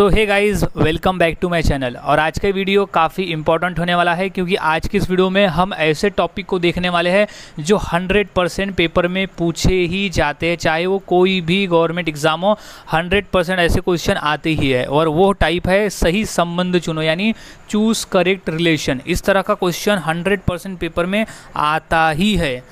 So hey guys, welcome back to my channel. और आज का वीडियो काफ़ी इंपॉर्टेंट होने वाला है क्योंकि आज की इस वीडियो में हम ऐसे टॉपिक को देखने वाले हैं जो 100% पेपर में पूछे ही जाते हैं, चाहे वो कोई भी गवर्नमेंट एग्जाम हो। 100% ऐसे क्वेश्चन आते ही है और वो टाइप है सही संबंध चुनो, यानी चूज़ करेक्ट रिलेशन। इस तरह का क्वेश्चन 100% पेपर में आता ही है।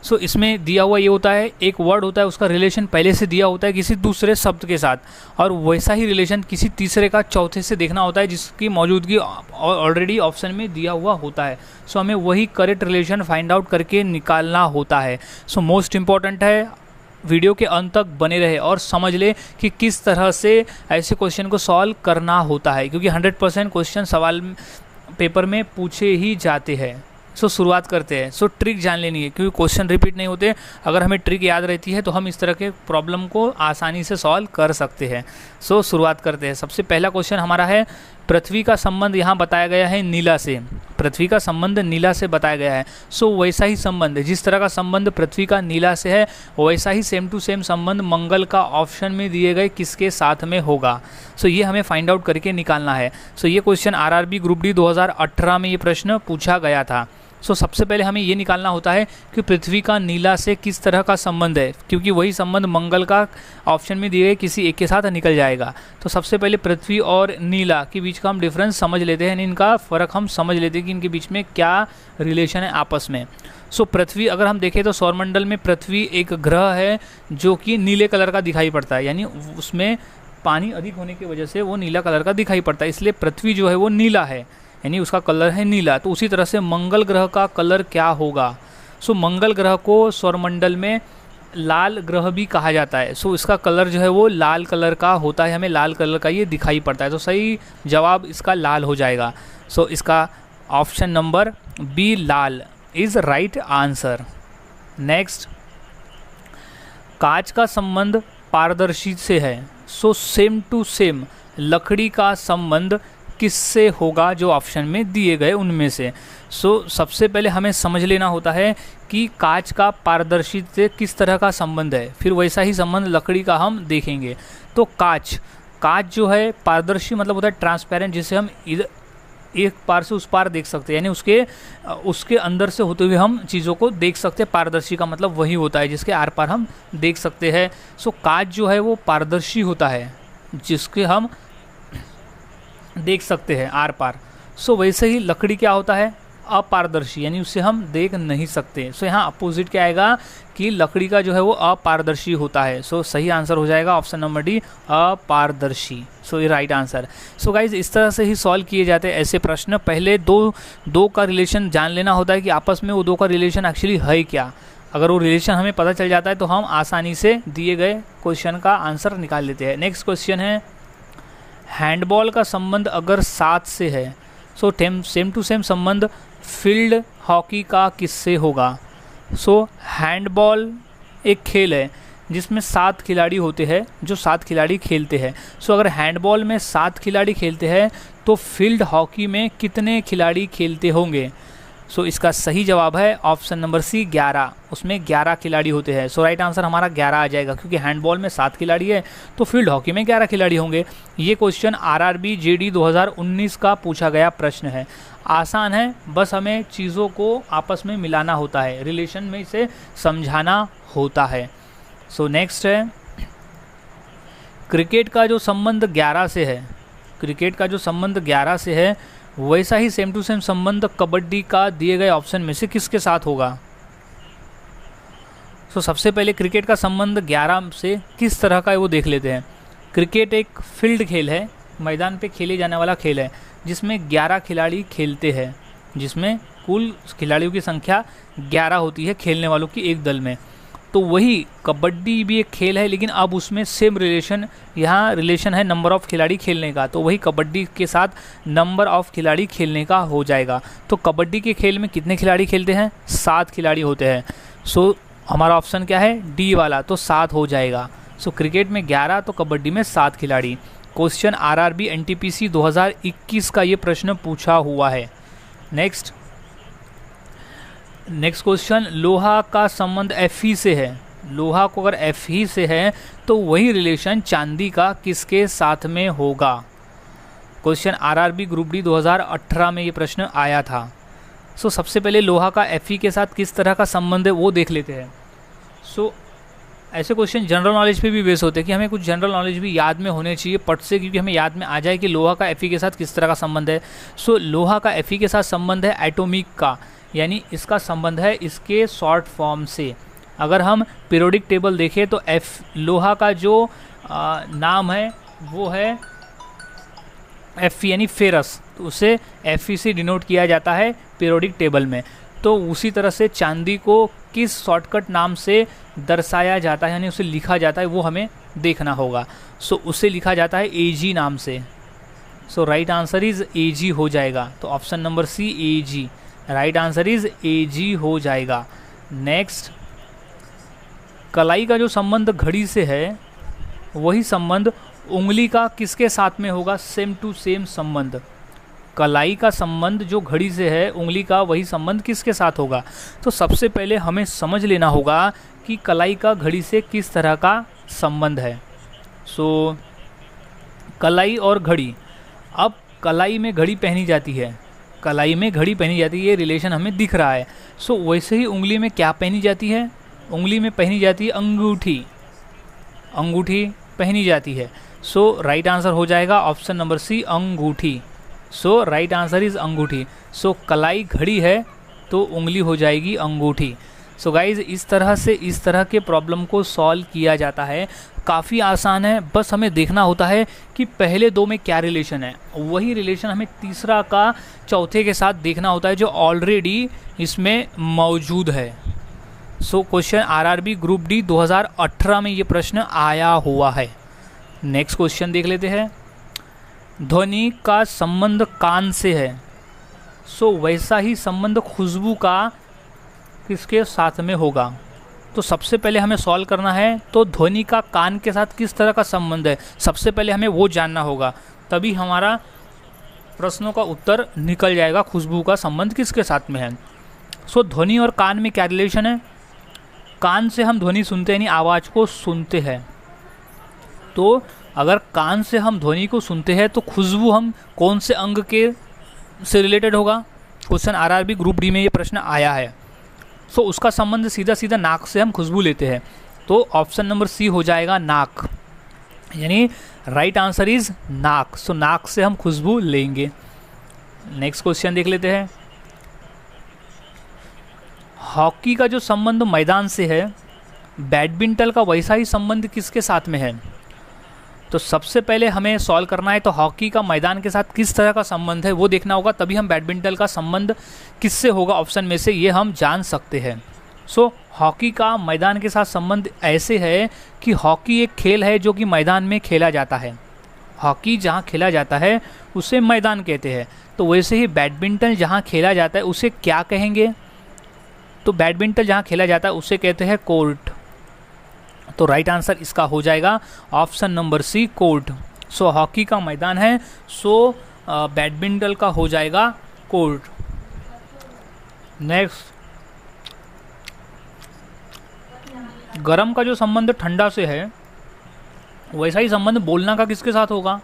सो इसमें दिया हुआ ये होता है, एक वर्ड होता है, उसका रिलेशन पहले से दिया होता है किसी दूसरे शब्द के साथ, और वैसा ही रिलेशन किसी तीसरे का चौथे से देखना होता है जिसकी मौजूदगी ऑलरेडी ऑप्शन में दिया हुआ होता है। सो हमें वही करेक्ट रिलेशन फाइंड आउट करके निकालना होता है। सो मोस्ट इम्पॉर्टेंट है, वीडियो के अंत तक बने रहे और समझ ले कि किस तरह से ऐसे क्वेश्चन को सॉल्व करना होता है, क्योंकि 100% क्वेश्चन सवाल पेपर में पूछे ही जाते हैं। सो शुरुआत करते हैं। सो ट्रिक जान लेनी है क्योंकि क्वेश्चन रिपीट नहीं होते। अगर हमें ट्रिक याद रहती है तो हम इस तरह के प्रॉब्लम को आसानी से सॉल्व कर सकते हैं। सो शुरुआत करते हैं। सबसे पहला क्वेश्चन हमारा है, पृथ्वी का संबंध यहाँ बताया गया है नीला से। पृथ्वी का संबंध नीला से बताया गया है। सो वैसा ही संबंध, जिस तरह का संबंध पृथ्वी का नीला से है, वैसा ही सेम टू सेम संबंध मंगल का ऑप्शन में दिए गए किसके साथ में होगा। सो ये हमें फाइंड आउट करके निकालना है। सो ये क्वेश्चन आरआरबी ग्रुप डी 2018 में ये प्रश्न पूछा गया था। सो सबसे पहले हमें ये निकालना होता है कि पृथ्वी का नीला से किस तरह का संबंध है, क्योंकि वही संबंध मंगल का ऑप्शन में दिए गए किसी एक के साथ निकल जाएगा। तो सबसे पहले पृथ्वी और नीला के बीच का हम डिफरेंस समझ लेते हैं, इनका फ़र्क हम समझ लेते हैं कि इनके बीच में क्या रिलेशन है आपस में। सो पृथ्वी अगर हम देखें तो सौरमंडल में पृथ्वी एक ग्रह है जो कि नीले कलर का दिखाई पड़ता है, यानी उसमें पानी अधिक होने की वजह से वो नीला कलर का दिखाई पड़ता है, इसलिए पृथ्वी जो है वो नीला है, यानी उसका कलर है नीला। तो उसी तरह से मंगल ग्रह का कलर क्या होगा। सो मंगल ग्रह को सौरमंडल में लाल ग्रह भी कहा जाता है। सो इसका कलर जो है वो लाल कलर का होता है, हमें लाल कलर का ये दिखाई पड़ता है। तो सही जवाब इसका लाल हो जाएगा। सो इसका ऑप्शन नंबर बी लाल इज़ राइट आंसर। नेक्स्ट, कांच का संबंध पारदर्शी से है। सो सेम टू सेम लकड़ी का संबंध किससे होगा जो ऑप्शन में दिए गए उनमें से। सो सबसे पहले हमें समझ लेना होता है कि कांच का पारदर्शी से किस तरह का संबंध है, फिर वैसा ही संबंध लकड़ी का हम देखेंगे। तो कांच जो है पारदर्शी मतलब होता है ट्रांसपेरेंट, जिसे हम एक पार से उस पार देख सकते हैं, यानी उसके अंदर से होते हुए हम चीज़ों को देख सकते हैं। पारदर्शी का मतलब वही होता है जिसके आर पार हम देख सकते हैं। सो कांच जो है वो पारदर्शी होता है जिसके हम देख सकते हैं आर पार। सो वैसे ही लकड़ी क्या होता है, अपारदर्शी, यानी उससे हम देख नहीं सकते। सो यहाँ अपोजिट क्या आएगा कि लकड़ी का जो है वो अपारदर्शी होता है। सो सही आंसर हो जाएगा ऑप्शन नंबर डी, अपारदर्शी। सो ये राइट आंसर। सो गाइज इस तरह से ही सॉल्व किए जाते हैं ऐसे प्रश्न। पहले दो का रिलेशन जान लेना होता है कि आपस में वो दो का रिलेशन एक्चुअली है क्या। अगर वो रिलेशन हमें पता चल जाता है तो हम आसानी से दिए गए क्वेश्चन का आंसर निकाल लेते हैं। नेक्स्ट क्वेश्चन है, हैंडबॉल का संबंध अगर 7 से है, सो सेम टू सेम संबंध फील्ड हॉकी का किससे होगा। सो हैंडबॉल एक खेल है जिसमें 7 खिलाड़ी होते हैं जो 7 खिलाड़ी खेलते हैं। सो अगर हैंडबॉल में 7 खिलाड़ी खेलते हैं तो फील्ड हॉकी में कितने खिलाड़ी खेलते होंगे। सो इसका सही जवाब है ऑप्शन नंबर सी 11, उसमें 11 खिलाड़ी होते हैं। सो राइट आंसर हमारा 11 आ जाएगा, क्योंकि हैंडबॉल में 7 खिलाड़ी है तो फील्ड हॉकी में 11 खिलाड़ी होंगे। ये क्वेश्चन आरआरबी जेडी 2019 का पूछा गया प्रश्न है। आसान है, बस हमें चीज़ों को आपस में मिलाना होता है, रिलेशन में इसे समझाना होता है। सो नेक्स्ट है, क्रिकेट का जो संबंध 11 से है, क्रिकेट का जो संबंध 11 से है, वैसा ही सेम टू सेम संबंध कबड्डी का दिए गए ऑप्शन में से किसके साथ होगा। सो सबसे पहले क्रिकेट का संबंध 11 से किस तरह का है वो देख लेते हैं। क्रिकेट एक फील्ड खेल है, मैदान पे खेले जाने वाला खेल है जिसमें 11 खिलाड़ी खेलते हैं, जिसमें कुल खिलाड़ियों की संख्या 11 होती है खेलने वालों की एक दल में। तो वही कबड्डी भी एक खेल है, लेकिन अब उसमें सेम रिलेशन, यहाँ रिलेशन है नंबर ऑफ़ खिलाड़ी खेलने का, तो वही कबड्डी के साथ नंबर ऑफ़ खिलाड़ी खेलने का हो जाएगा। तो कबड्डी के खेल में कितने खिलाड़ी खेलते हैं, 7 खिलाड़ी होते हैं। सो हमारा ऑप्शन क्या है, डी वाला, तो 7 हो जाएगा। सो क्रिकेट में 11 तो कबड्डी में 7 खिलाड़ी। क्वेश्चन आरआरबी एनटीपीसी 2021 का ये प्रश्न पूछा हुआ है। नेक्स्ट क्वेश्चन, लोहा का संबंध Fe से है। लोहा को अगर Fe से है तो वही रिलेशन चांदी का किसके साथ में होगा। क्वेश्चन आरआरबी ग्रुप डी 2018 में ये प्रश्न आया था। सो सबसे पहले लोहा का Fe के साथ किस तरह का संबंध है वो देख लेते हैं। सो ऐसे क्वेश्चन जनरल नॉलेज पे भी बेस होते हैं कि हमें कुछ जनरल नॉलेज भी याद में होने चाहिए पट से, क्योंकि हमें याद में आ जाए कि लोहा का Fe के साथ किस तरह का संबंध है। सो लोहा का Fe के साथ संबंध है एटॉमिक का, यानी इसका संबंध है इसके शॉर्ट फॉर्म से। अगर हम पीरियोडिक टेबल देखें तो लोहा का जो नाम है वो है Fe यानी फेरस, तो उसे Fe से डिनोट किया जाता है पीरियोडिक टेबल में। तो उसी तरह से चांदी को किस शॉर्टकट नाम से दर्शाया जाता है यानी उसे लिखा जाता है वो हमें देखना होगा। सो उसे लिखा जाता है Ag नाम से। So right answer is Ag हो जाएगा। तो option number C Ag, right answer is Ag हो जाएगा। नेक्स्ट, कलाई का जो संबंध घड़ी से है वही संबंध उंगली का किसके साथ में होगा? सेम टू सेम संबंध। कलाई का संबंध जो घड़ी से है उंगली का वही संबंध किसके साथ होगा? तो सबसे पहले हमें समझ लेना होगा कि कलाई का घड़ी से किस तरह का संबंध है। सो कलाई और घड़ी, अब कलाई में घड़ी पहनी जाती है, कलाई में घड़ी पहनी जाती है, ये रिलेशन हमें दिख रहा है। सो वैसे ही उंगली में क्या पहनी जाती है? उंगली में पहनी जाती है अंगूठी, अंगूठी पहनी जाती है। सो राइट आंसर हो जाएगा ऑप्शन नंबर सी अंगूठी। सो राइट आंसर इज अंगूठी। सो कलाई घड़ी है तो उंगली हो जाएगी अंगूठी। सो गाइज इस तरह से इस तरह के प्रॉब्लम को सॉल्व किया जाता है। काफ़ी आसान है, बस हमें देखना होता है कि पहले दो में क्या रिलेशन है, वही रिलेशन हमें तीसरा का चौथे के साथ देखना होता है जो ऑलरेडी इसमें मौजूद है। So question RRB group D 2018 में ये प्रश्न आया हुआ है। नेक्स्ट क्वेश्चन देख लेते हैं। ध्वनि का संबंध कान से है, सो वैसा ही संबंध खुशबू का किसके साथ में होगा? तो सबसे पहले हमें सॉल्व करना है तो ध्वनि का कान के साथ किस तरह का संबंध है, सबसे पहले हमें वो जानना होगा, तभी हमारा प्रश्नों का उत्तर निकल जाएगा। खुशबू का संबंध किसके साथ में है? सो ध्वनि और कान में क्या रिलेशन है? कान से हम ध्वनि सुनते हैं यानी आवाज़ को सुनते हैं, तो अगर कान से हम ध्वनि को सुनते हैं तो खुशबू हम कौन से अंग के से रिलेटेड होगा? क्वेश्चन आरआरबी ग्रुप डी में ये प्रश्न आया है। सो उसका संबंध सीधा सीधा नाक से हम खुशबू लेते हैं, तो ऑप्शन नंबर सी हो जाएगा नाक, यानी राइट आंसर इज नाक। सो नाक से हम खुशबू लेंगे। नेक्स्ट क्वेश्चन देख लेते हैं। हॉकी का जो संबंध मैदान से है, बैडमिंटन का वैसा ही संबंध किसके साथ में है? तो सबसे पहले हमें सॉल्व करना है तो हॉकी का मैदान के साथ किस तरह का संबंध है वो देखना होगा, तभी हम बैडमिंटन का संबंध किससे होगा ऑप्शन में से ये हम जान सकते हैं। सो हॉकी का मैदान के साथ संबंध ऐसे है कि हॉकी एक खेल है जो कि मैदान में खेला जाता है। हॉकी जहाँ खेला जाता है उसे मैदान कहते हैं, तो वैसे ही बैडमिंटन जहाँ खेला जाता है उसे क्या कहेंगे? तो बैडमिंटन जहाँ खेला जाता है उसे कहते हैं कोर्ट। तो राइट आंसर इसका हो जाएगा ऑप्शन नंबर सी कोर्ट। सो हॉकी का मैदान है, सो बैडमिंटन का हो जाएगा कोर्ट। नेक्स्ट, गरम का जो संबंध ठंडा से है वैसा ही संबंध बोलना का किसके साथ होगा?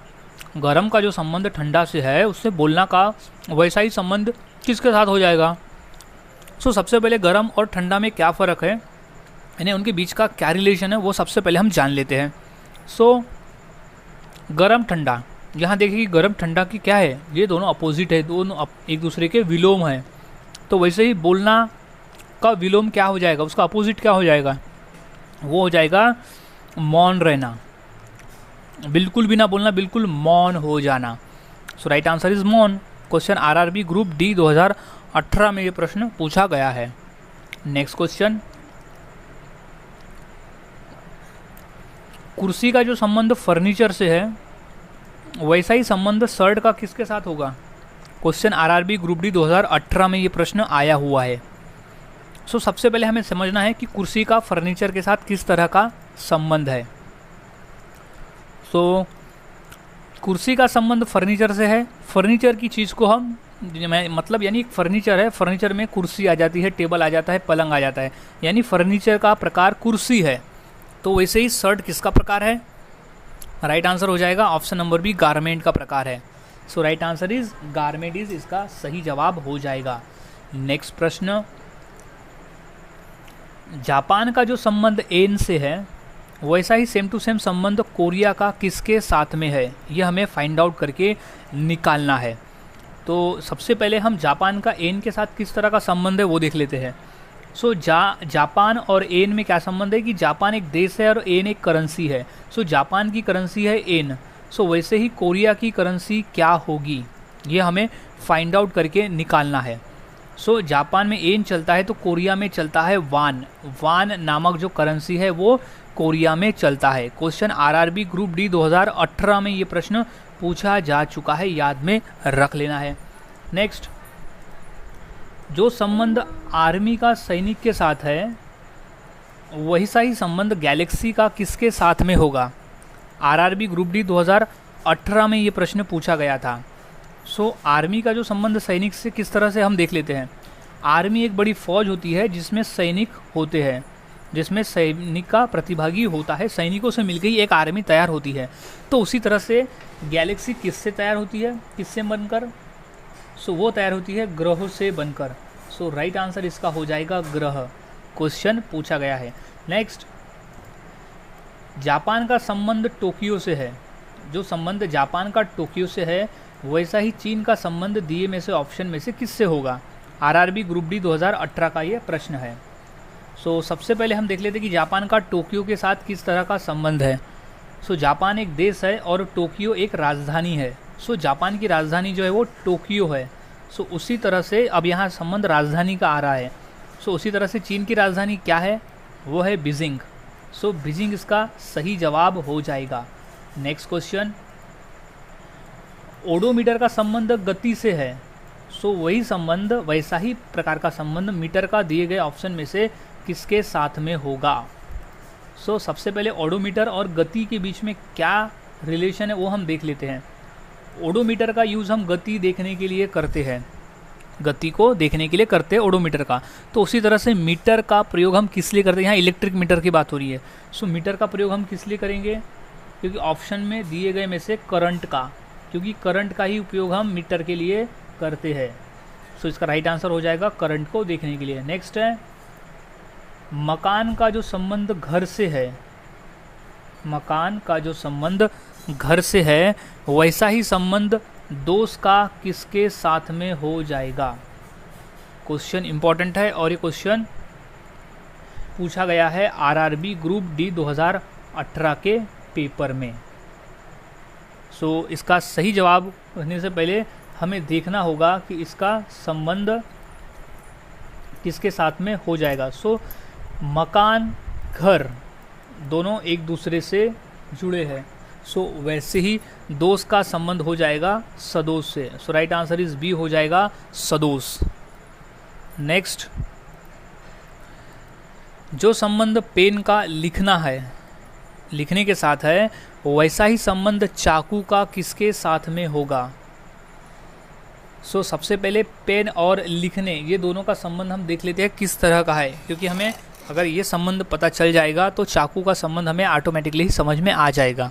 गरम का जो संबंध ठंडा से है उससे बोलना का वैसा ही संबंध किसके साथ हो जाएगा? सो सबसे पहले गरम और ठंडा में क्या फ़र्क है, यानी उनके बीच का क्या रिलेशन है वो सबसे पहले हम जान लेते हैं। सो गरम ठंडा, यहाँ देखिए कि गरम ठंडा की क्या है, ये दोनों अपोजिट है, दोनों एक दूसरे के विलोम है। तो वैसे ही बोलना का विलोम क्या हो जाएगा, उसका अपोजिट क्या हो जाएगा? वो हो जाएगा मौन रहना, बिल्कुल भी ना बोलना, बिल्कुल मौन हो जाना। सो राइट आंसर इज मौन। क्वेश्चन आरआरबी ग्रुप डी 2018 में ये प्रश्न पूछा गया है। नेक्स्ट क्वेश्चन, कुर्सी का जो संबंध फर्नीचर से है वैसा ही संबंध शर्ट का किसके साथ होगा? क्वेश्चन आरआरबी ग्रुप डी 2018 में ये प्रश्न आया हुआ है। सो सबसे पहले हमें समझना है कि कुर्सी का फर्नीचर के साथ किस तरह का संबंध है। सो कुर्सी का संबंध फर्नीचर से है। फर्नीचर की चीज़ को हम मतलब यानी फर्नीचर है, फर्नीचर में कुर्सी आ जाती है, टेबल आ जाता है, पलंग आ जाता है, यानी फर्नीचर का प्रकार कुर्सी है। तो वैसे ही शर्ट किसका प्रकार है? राइट आंसर हो जाएगा ऑप्शन नंबर बी गारमेंट का प्रकार है। सो राइट आंसर इज गारमेडीज इसका सही जवाब हो जाएगा। नेक्स्ट प्रश्न, जापान का जो संबंध एन से है वैसा ही सेम टू सेम संबंध कोरिया का किसके साथ में है, ये हमें फाइंड आउट करके निकालना है। तो सबसे पहले हम जापान का एन के साथ किस तरह का संबंध है वो देख लेते हैं। सो जापान और एन में क्या संबंध है कि जापान एक देश है और एन एक करेंसी है। सो जापान की करेंसी है एन, सो वैसे ही कोरिया की करेंसी क्या होगी ये हमें फाइंड आउट करके निकालना है। सो जापान में एन चलता है तो कोरिया में चलता है वान। वान नामक जो करेंसी है वो कोरिया में चलता है। क्वेश्चन आरआरबी ग्रुप डी 2018 में ये प्रश्न पूछा जा चुका है, याद में रख लेना है। नेक्स्ट, जो संबंध आर्मी का सैनिक के साथ है वही सा ही संबंध गैलेक्सी का किसके साथ में होगा। आरआरबी ग्रुप डी 2018 में ये प्रश्न पूछा गया था। सो आर्मी का जो संबंध सैनिक से किस तरह से हम देख लेते हैं। आर्मी एक बड़ी फौज होती है जिसमें सैनिक होते हैं, जिसमें सैनिक का प्रतिभागी होता है, सैनिकों से मिलकर ही एक आर्मी तैयार होती है। तो उसी तरह से गैलेक्सी किससे तैयार होती है, किससे बनकर, सो वो तैयार होती है ग्रहों से बनकर। सो राइट आंसर इसका हो जाएगा ग्रह, क्वेश्चन पूछा गया है। नेक्स्ट, जापान का संबंध टोक्यो से है। जो संबंध जापान का टोक्यो से है वैसा ही चीन का संबंध दिए में से ऑप्शन में से किससे होगा। आरआरबी ग्रुप डी 2018 का ये प्रश्न है। सो सबसे पहले हम देख लेते हैं कि जापान का टोक्यो के साथ किस तरह का संबंध है। सो जापान एक देश है और टोक्यो एक राजधानी है। सो जापान की राजधानी जो है वो टोक्यो है। सो उसी तरह से अब यहाँ संबंध राजधानी का आ रहा है। सो उसी तरह से चीन की राजधानी क्या है, वो है बीजिंग। सो बीजिंग इसका सही जवाब हो जाएगा। नेक्स्ट क्वेश्चन, ओडोमीटर का संबंध गति से है। सो वही संबंध, वैसा ही प्रकार का संबंध मीटर का दिए गए ऑप्शन में से किसके साथ में होगा। सो सबसे पहले ओडोमीटर और गति के बीच में क्या रिलेशन है वो हम देख लेते हैं। ओडोमीटर का यूज़ हम गति देखने के लिए करते हैं, गति को देखने के लिए करते हैं ओडोमीटर का। तो उसी तरह से मीटर का प्रयोग हम किस लिए करते हैं, यहाँ इलेक्ट्रिक मीटर की बात हो रही है। सो मीटर का प्रयोग हम किस लिए करेंगे, क्योंकि ऑप्शन में दिए गए में से करंट का, क्योंकि करंट का ही उपयोग हम मीटर के लिए करते हैं। सो इसका राइट आंसर हो जाएगा करंट को देखने के लिए। नेक्स्ट है, मकान का जो संबंध घर से है, मकान का जो संबंध घर से है वैसा ही संबंध दोस्त का किसके साथ में हो जाएगा। क्वेश्चन इंपॉर्टेंट है और ये क्वेश्चन पूछा गया है आरआरबी ग्रुप डी 2018 के पेपर में। सो इसका सही जवाब कहने से पहले हमें देखना होगा कि इसका संबंध किसके साथ में हो जाएगा। सो मकान घर दोनों एक दूसरे से जुड़े हैं। सो वैसे ही दोस्त का संबंध हो जाएगा सदोष से। So right answer is B हो जाएगा सदोष। नेक्स्ट, जो संबंध पेन का लिखना है, लिखने के साथ है वैसा ही संबंध चाकू का किसके साथ में होगा। सो सबसे पहले पेन और लिखने ये दोनों का संबंध हम देख लेते हैं किस तरह का है, क्योंकि हमें अगर ये संबंध पता चल जाएगा तो चाकू का संबंध हमें ऑटोमेटिकली ही समझ में आ जाएगा।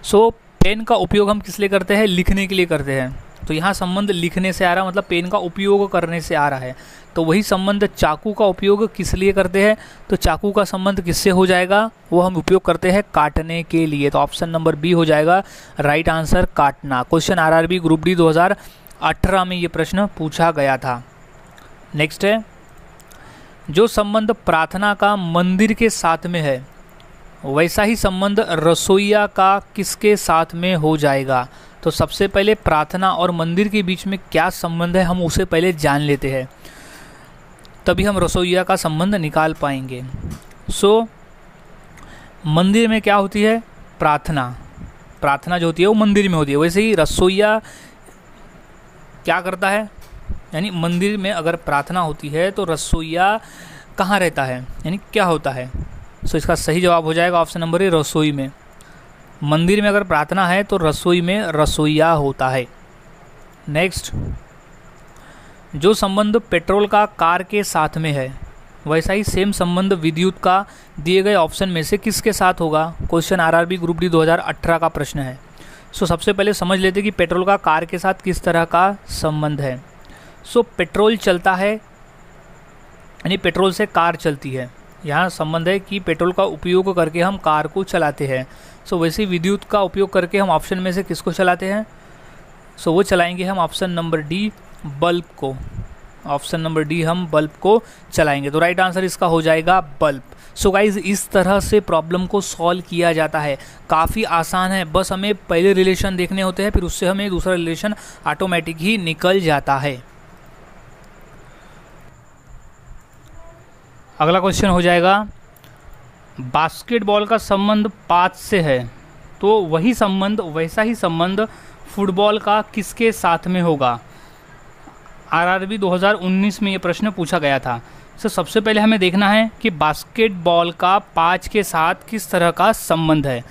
सो पेन का उपयोग हम किस लिए करते हैं, लिखने के लिए करते हैं। तो यहाँ संबंध लिखने से आ रहा, मतलब पेन का उपयोग करने से आ रहा है। तो वही संबंध चाकू का उपयोग किस लिए करते हैं, तो चाकू का संबंध किससे हो जाएगा, वो हम उपयोग करते हैं काटने के लिए। तो ऑप्शन नंबर बी हो जाएगा राइट आंसर, काटना। क्वेश्चन आरआरबी ग्रुप डी 2018 में ये प्रश्न पूछा गया था। नेक्स्ट है, जो संबंध प्रार्थना का मंदिर के साथ में है वैसा ही संबंध रसोइया का किसके साथ में हो जाएगा। तो सबसे पहले प्रार्थना और मंदिर के बीच में क्या संबंध है हम उसे पहले जान लेते हैं, तभी हम रसोइया का संबंध निकाल पाएंगे। सो मंदिर में क्या होती है, प्रार्थना। प्रार्थना जो होती है वो मंदिर में होती है, वैसे ही रसोइया क्या करता है, यानी मंदिर में अगर प्रार्थना होती है तो रसोइया कहाँ रहता है, यानी क्या होता है। सो इसका सही जवाब हो जाएगा ऑप्शन नंबर ए, रसोई में। मंदिर में अगर प्रार्थना है तो रसोई में रसोइया होता है। नेक्स्ट, जो संबंध पेट्रोल का कार के साथ में है वैसा ही सेम संबंध विद्युत का दिए गए ऑप्शन में से किसके साथ होगा। क्वेश्चन आरआरबी ग्रुप डी 2018 का प्रश्न है। सो सबसे पहले समझ लेते हैं कि पेट्रोल का कार के साथ किस तरह का संबंध है। सो पेट्रोल चलता है यानी पेट्रोल से कार चलती है। यहाँ संबंध है कि पेट्रोल का उपयोग करके हम कार को चलाते हैं। सो वैसे ही विद्युत का उपयोग करके हम ऑप्शन में से किसको चलाते हैं? सो वो चलाएंगे हम ऑप्शन नंबर डी, बल्ब को। ऑप्शन नंबर डी, हम बल्ब को चलाएंगे। तो राइट आंसर इसका हो जाएगा बल्ब। सो गाइज इस तरह से प्रॉब्लम को सॉल्व किया जाता है। काफ़ी आसान है, बस हमें पहले रिलेशन देखने होते हैं, फिर उससे हमें दूसरा रिलेशन ऑटोमेटिक ही निकल जाता है। अगला क्वेश्चन हो जाएगा, बास्केटबॉल का संबंध 5 से है, तो वही संबंध, वैसा ही संबंध फुटबॉल का किसके साथ में होगा? आरआरबी 2019 में ये प्रश्न पूछा गया था। तो सबसे पहले हमें देखना है कि बास्केटबॉल का 5 के साथ किस तरह का संबंध है।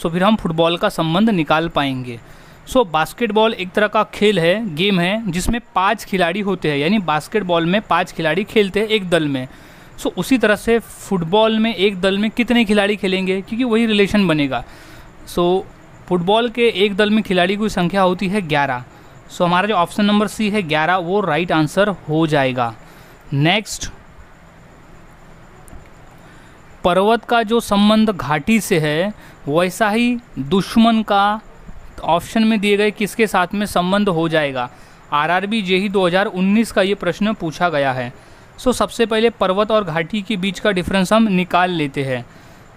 सो फिर हम फुटबॉल का संबंध निकाल पाएंगे। सो बास्केटबॉल एक तरह का खेल है, गेम है, जिसमें 5 खिलाड़ी होते हैं, यानी बास्केटबॉल में 5 खिलाड़ी खेलते हैं एक दल में। सो उसी तरह से फुटबॉल में एक दल में कितने खिलाड़ी खेलेंगे, क्योंकि वही रिलेशन बनेगा। सो फुटबॉल के एक दल में खिलाड़ी की संख्या होती है 11। सो हमारा जो ऑप्शन नंबर सी है 11, वो राइट आंसर हो जाएगा। नेक्स्ट, पर्वत का जो संबंध घाटी से है, वैसा ही दुश्मन का ऑप्शन में दिए गए किसके साथ में संबंध हो जाएगा? आरआरबी जेईई 2019 का ये प्रश्न पूछा गया है। सो सबसे पहले पर्वत और घाटी के बीच का डिफरेंस हम निकाल लेते हैं।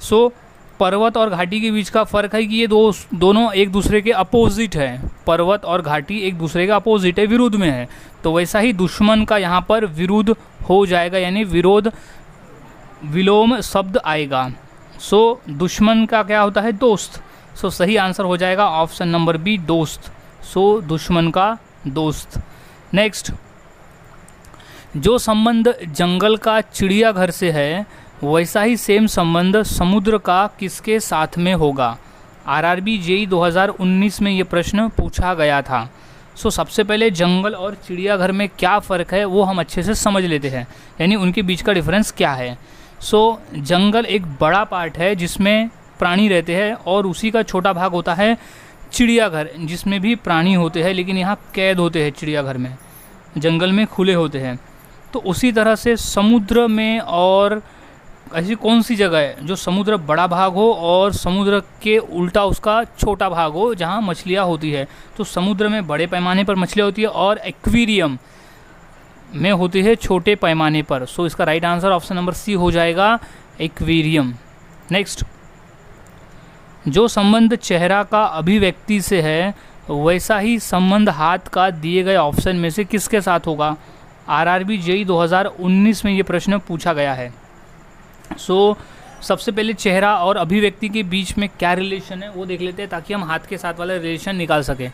सो पर्वत और घाटी के बीच का फ़र्क है कि ये दोनों एक दूसरे के अपोजिट है। पर्वत और घाटी एक दूसरे के अपोजिट है, विरुद्ध में है। तो वैसा ही दुश्मन का यहाँ पर विरुद्ध हो जाएगा, यानी विरोध विलोम शब्द आएगा। सो दुश्मन का क्या होता है? दोस्त। सो सही आंसर हो जाएगा ऑप्शन नंबर बी, दोस्त। सो दुश्मन का दोस्त। नेक्स्ट, जो संबंध जंगल का चिड़ियाघर से है, वैसा ही सेम संबंध समुद्र का किसके साथ में होगा? आरआरबी जेईई 2019 में ये प्रश्न पूछा गया था। सो सबसे पहले जंगल और चिड़ियाघर में क्या फ़र्क है वो हम अच्छे से समझ लेते हैं, यानी उनके बीच का डिफरेंस क्या है। सो जंगल एक बड़ा पार्ट है जिसमें प्राणी रहते हैं, और उसी का छोटा भाग होता है चिड़ियाघर, जिसमें भी प्राणी होते हैं, लेकिन यहाँ कैद होते हैं। चिड़ियाघर में, जंगल में खुले होते हैं। तो उसी तरह से समुद्र में, और ऐसी कौन सी जगह है जो समुद्र बड़ा भाग हो और समुद्र के उल्टा उसका छोटा भाग हो, जहाँ मछलियाँ होती है? तो समुद्र में बड़े पैमाने पर मछलियाँ होती है, और एक्वेरियम में होती है छोटे पैमाने पर। सो इसका right answer option number C हो जाएगा, एक्वेरियम। नेक्स्ट, जो संबंध चेहरा का अभिव्यक्ति से है, वैसा ही संबंध हाथ का दिए गए ऑप्शन में से किसके साथ होगा? आरआरबी जेईई 2019 में ये प्रश्न पूछा गया है। सो सबसे पहले चेहरा और अभिव्यक्ति के बीच में क्या रिलेशन है वो देख लेते हैं, ताकि हम हाथ के साथ वाला रिलेशन निकाल सकें।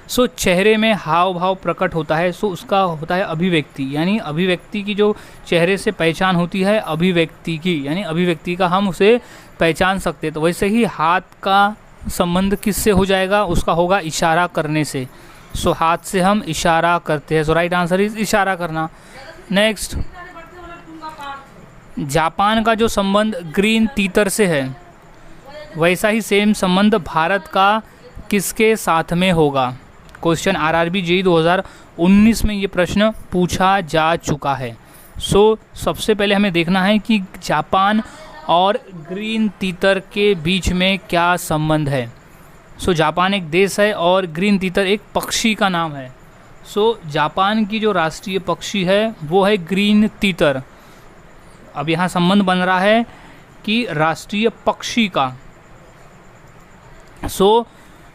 सो चेहरे में हाव भाव प्रकट होता है, सो उसका होता है अभिव्यक्ति, यानी अभिव्यक्ति की जो चेहरे से पहचान होती है अभिव्यक्ति की, यानी अभिव्यक्ति का हम उसे पहचान सकते हैं। तो वैसे ही हाथ का संबंध किससे हो जाएगा? उसका होगा इशारा करने से। सो हाथ से हम इशारा करते हैं। सो राइट आंसर इज इशारा करना। नेक्स्ट, जापान का जो संबंध ग्रीन तीतर से है, वैसा ही सेम संबंध भारत का किसके साथ में होगा? क्वेश्चन आरआरबी जेईई 2019 में ये प्रश्न पूछा जा चुका है। सो सबसे पहले हमें देखना है कि जापान और ग्रीन तीतर के बीच में क्या संबंध है। सो जापान एक देश है और ग्रीन तीतर एक पक्षी का नाम है। सो जापान की जो राष्ट्रीय पक्षी है वो है ग्रीन तीतर। अब यहाँ संबंध बन रहा है कि राष्ट्रीय पक्षी का। सो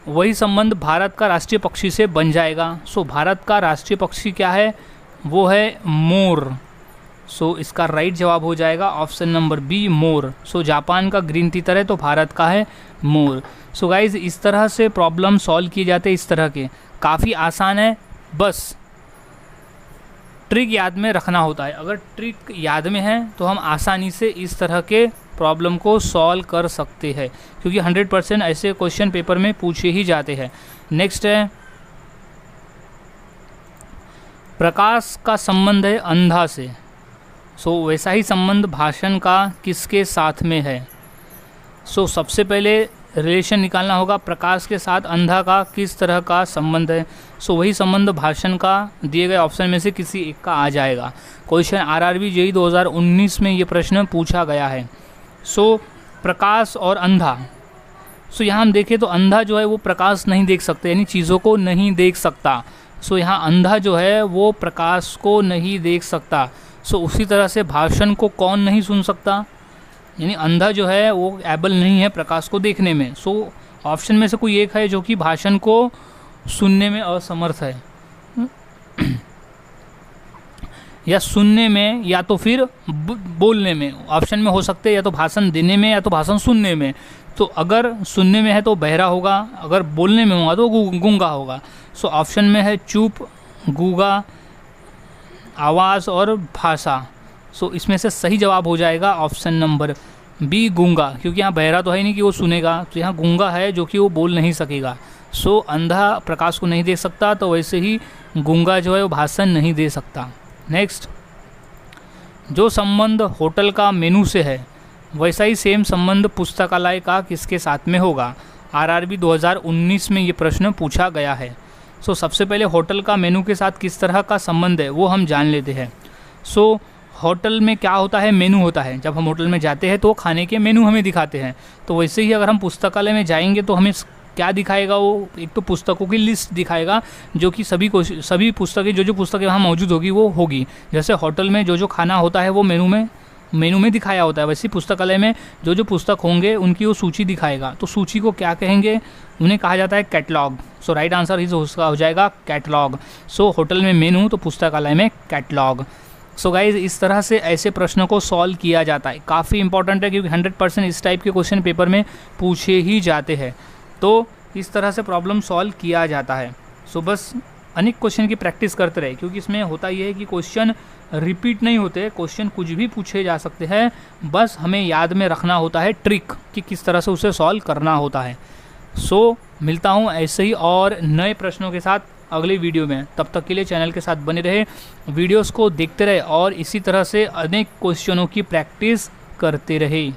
वही संबंध भारत का राष्ट्रीय पक्षी से बन जाएगा। सो भारत का राष्ट्रीय पक्षी क्या है? वो है मोर। सो इसका राइट जवाब हो जाएगा ऑप्शन नंबर बी, मोर। सो जापान का ग्रीन तीतर है तो भारत का है मोर। सो गाइज इस तरह से प्रॉब्लम सॉल्व किए जाते हैं, इस तरह के। काफ़ी आसान है, बस ट्रिक याद में रखना होता है। अगर ट्रिक याद में है तो हम आसानी से इस तरह के प्रॉब्लम को सॉल्व कर सकते हैं, क्योंकि 100% ऐसे क्वेश्चन पेपर में पूछे ही जाते हैं। नेक्स्ट है, प्रकाश का संबंध है अंधा से। सो वैसा ही संबंध भाषण का किसके साथ में है? सो सबसे पहले रिलेशन निकालना होगा, प्रकाश के साथ अंधा का किस तरह का संबंध है। सो वही संबंध भाषण का दिए गए ऑप्शन में से किसी एक का आ जाएगा। क्वेश्चन आरआरबी जेईई 2019 में ये प्रश्न पूछा गया है। सो प्रकाश और अंधा, सो यहाँ हम देखें तो अंधा जो है वो प्रकाश नहीं देख सकते, यानी चीज़ों को नहीं देख सकता। सो यहाँ अंधा जो है वो प्रकाश को नहीं देख सकता। सो उसी तरह से भाषण को कौन नहीं सुन सकता, यानी अंधा जो है वो एबल नहीं है प्रकाश को देखने में। सो ऑप्शन में से कोई एक है जो कि भाषण को सुनने में असमर्थ है, या सुनने में या तो फिर बोलने में। ऑप्शन में हो सकते हैं या तो भाषण देने में या तो भाषण सुनने में। तो अगर सुनने में है तो बहरा होगा, अगर बोलने में होगा तो गूंगा होगा। सो ऑप्शन में है चुप, गूंगा, आवाज़ और भाषा। सो इसमें से सही जवाब हो जाएगा ऑप्शन नंबर बी, गूंगा, क्योंकि यहाँ बहरा तो है नहीं कि वो सुनेगा, तो यहाँ गूंगा है जो कि वो बोल नहीं सकेगा। सो अंधा प्रकाश को नहीं देख सकता, तो वैसे ही गूंगा जो है वो भाषण नहीं दे सकता। नेक्स्ट, जो संबंध होटल का मेनू से है वैसा ही सेम संबंध पुस्तकालय का किसके साथ में होगा। आरआरबी 2019 में ये प्रश्न पूछा गया है। सो सबसे पहले होटल का मेनू के साथ किस तरह का संबंध है वो हम जान लेते हैं। सो होटल में क्या होता है, मेनू होता है। जब हम होटल में जाते हैं तो खाने के मेनू हमें दिखाते हैं। तो वैसे ही अगर हम पुस्तकालय में जाएंगे तो हमें क्या दिखाएगा, वो एक तो पुस्तकों की लिस्ट दिखाएगा, जो कि सभी पुस्तकें जो पुस्तकें वहाँ मौजूद होगी वो होगी। जैसे होटल में जो खाना होता है वो मेनू में दिखाया होता है, वैसे पुस्तकालय में जो पुस्तक होंगे उनकी वो सूची दिखाएगा। तो सूची को क्या कहेंगे, उन्हें कहा जाता है कैटलॉग। सो राइट आंसर उसका हो जाएगा कैटलॉग। सो होटल में मेनू तो पुस्तकालय में कैटलॉग। सो गाइज इस तरह से ऐसे प्रश्नों को सॉल्व किया जाता है। काफ़ी इंपॉर्टेंट है क्योंकि 100% इस टाइप के क्वेश्चन पेपर में पूछे ही जाते हैं। तो इस तरह से प्रॉब्लम सॉल्व किया जाता है। सो बस अनेक क्वेश्चन की प्रैक्टिस करते रहे, क्योंकि इसमें होता ये है कि क्वेश्चन रिपीट नहीं होते, क्वेश्चन कुछ भी पूछे जा सकते हैं। बस हमें याद में रखना होता है ट्रिक कि किस तरह से उसे सॉल्व करना होता है। सो मिलता हूँ ऐसे ही और नए प्रश्नों के साथ अगले वीडियो में। तब तक के लिए चैनल के साथ बने रहे, वीडियोस को देखते रहे और इसी तरह से अनेक क्वेश्चनों की प्रैक्टिस करते रहे।